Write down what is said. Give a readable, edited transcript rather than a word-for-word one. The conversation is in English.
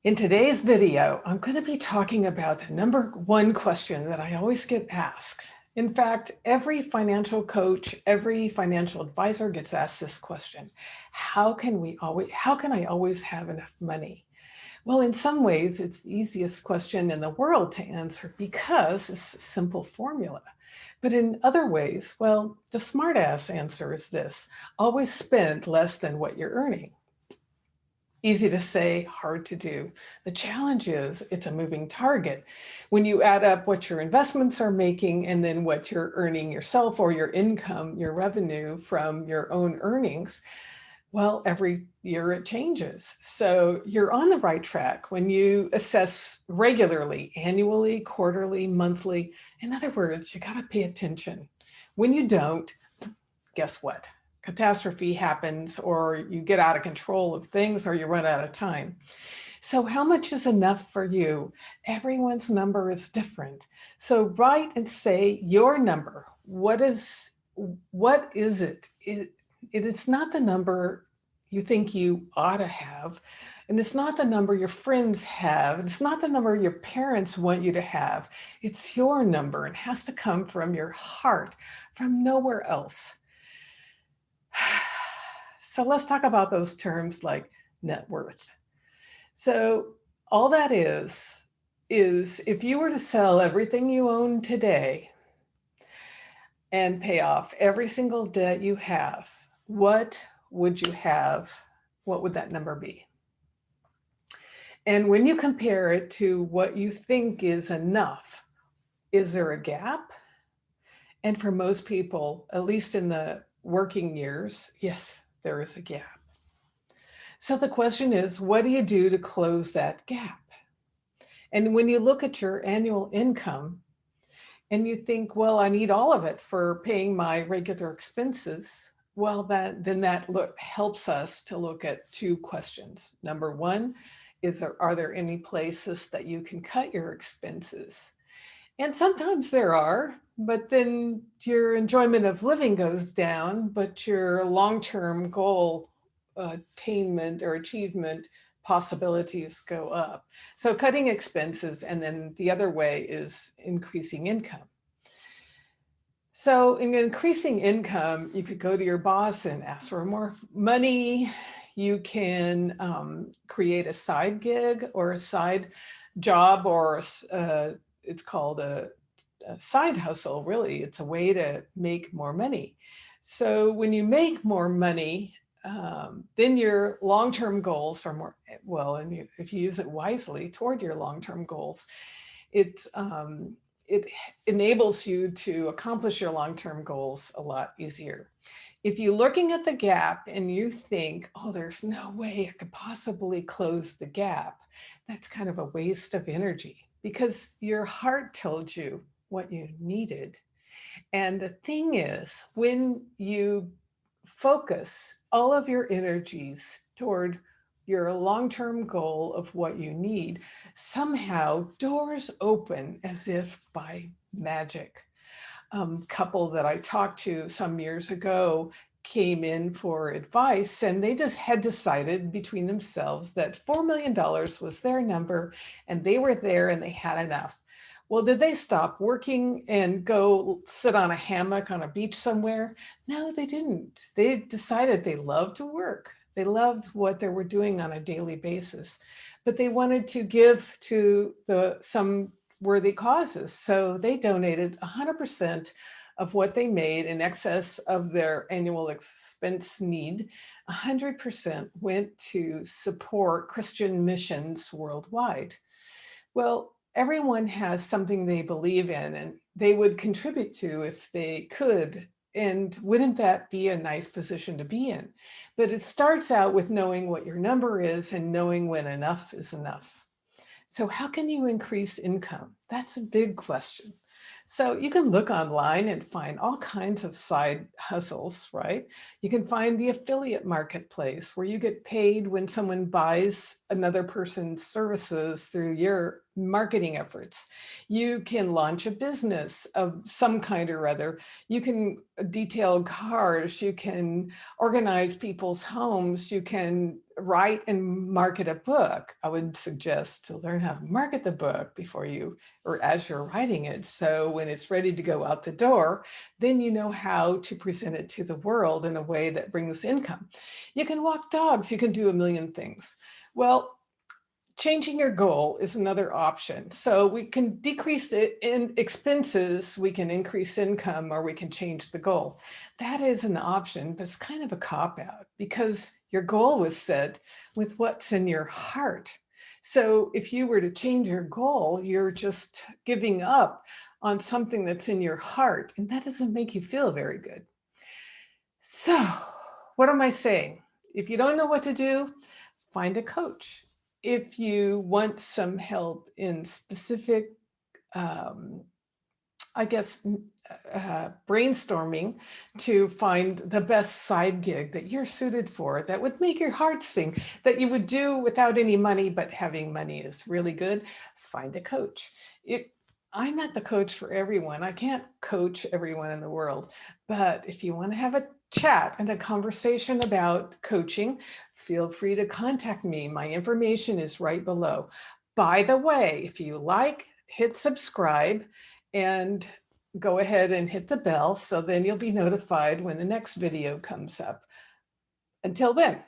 In today's video, I'm going to be talking about the number one question that I always get asked. In fact, every financial coach, every financial advisor gets asked this question. How can I always have enough money? Well, in some ways, it's the easiest question in the world to answer because it's a simple formula. But in other ways, well, the smart-ass answer is this: always spend less than what you're earning. Easy to say, hard to do. The challenge is it's a moving target. When you add up what your investments are making and then what you're earning yourself, or your income, your revenue from your own earnings, well, every year it changes. So you're on the right track when you assess regularly, annually, quarterly, monthly. In other words, you got to pay attention. When you don't, guess what? Catastrophe happens, or you get out of control of things, or you run out of time. So how much is enough for you? Everyone's number is different. So write and say your number. What is it? It's not the number you think you ought to have. And it's not the number your friends have. It's not the number your parents want you to have. It's your number. It has to come from your heart, from nowhere else. So let's talk about those terms like net worth. So all that is if you were to sell everything you own today and pay off every single debt you have, what would you have? What would that number be? And when you compare it to what you think is enough, is there a gap? And for most people, at least in the working years, yes, there is a gap. So the question is, what do you do to close that gap? And when you look at your annual income and you think, well, I need all of it for paying my regular expenses, well, that helps us to look at two questions. Number one, are there any places that you can cut your expenses? And sometimes there are, but then your enjoyment of living goes down, but your long-term goal attainment or achievement possibilities go up. So cutting expenses, and then the other way is increasing income. So in increasing income, you could go to your boss and ask for more money. You can create a side gig or a side job, or it's called a side hustle, really. It's a way to make more money. So when you make more money, then your long-term goals are more, well, and if you use it wisely toward your long-term goals, it enables you to accomplish your long-term goals a lot easier. If you're looking at the gap and you think, oh, there's no way I could possibly close the gap, that's kind of a waste of energy, because your heart told you what you needed. And the thing is, when you focus all of your energies toward your long-term goal of what you need, somehow doors open as if by magic. Couple that I talked to some years ago came in for advice, and they just had decided between themselves that $4 million was their number, and they were there and they had enough. Well, did they stop working and go sit on a hammock on a beach somewhere? No, they didn't. They decided they loved to work. They loved what they were doing on a daily basis, but they wanted to give to some worthy causes. So they donated 100% of what they made in excess of their annual expense need. 100% went to support Christian missions worldwide. Well, everyone has something they believe in and they would contribute to if they could. And wouldn't that be a nice position to be in? But it starts out with knowing what your number is and knowing when enough is enough. So how can you increase income? That's a big question. So you can look online and find all kinds of side hustles, right? You can find the affiliate marketplace where you get paid when someone buys another person's services through your marketing efforts. You can launch a business of some kind or other. You can detail cars. You can organize people's homes. You can write and market a book, I would suggest to learn how to market the book before you, or as you're writing it. So when it's ready to go out the door, then you know how to present it to the world in a way that brings income. You can walk dogs, you can do a million things. Well, changing your goal is another option. So we can decrease it in expenses, we can increase income, or we can change the goal. That is an option, but it's kind of a cop-out because your goal was set with what's in your heart. So if you were to change your goal, you're just giving up on something that's in your heart, and that doesn't make you feel very good. So what am I saying? If you don't know what to do, find a coach. If you want some help in specific, um, I guess, brainstorming to find the best side gig that you're suited for, that would make your heart sing, that you would do without any money, but having money is really good, find a coach. I'm not the coach for everyone. I can't coach everyone in the world, but if you want to have a chat and a conversation about coaching, feel free to contact me. My information is right below. By the way, if you like, hit subscribe and go ahead and hit the bell, so then you'll be notified when the next video comes up. Until then.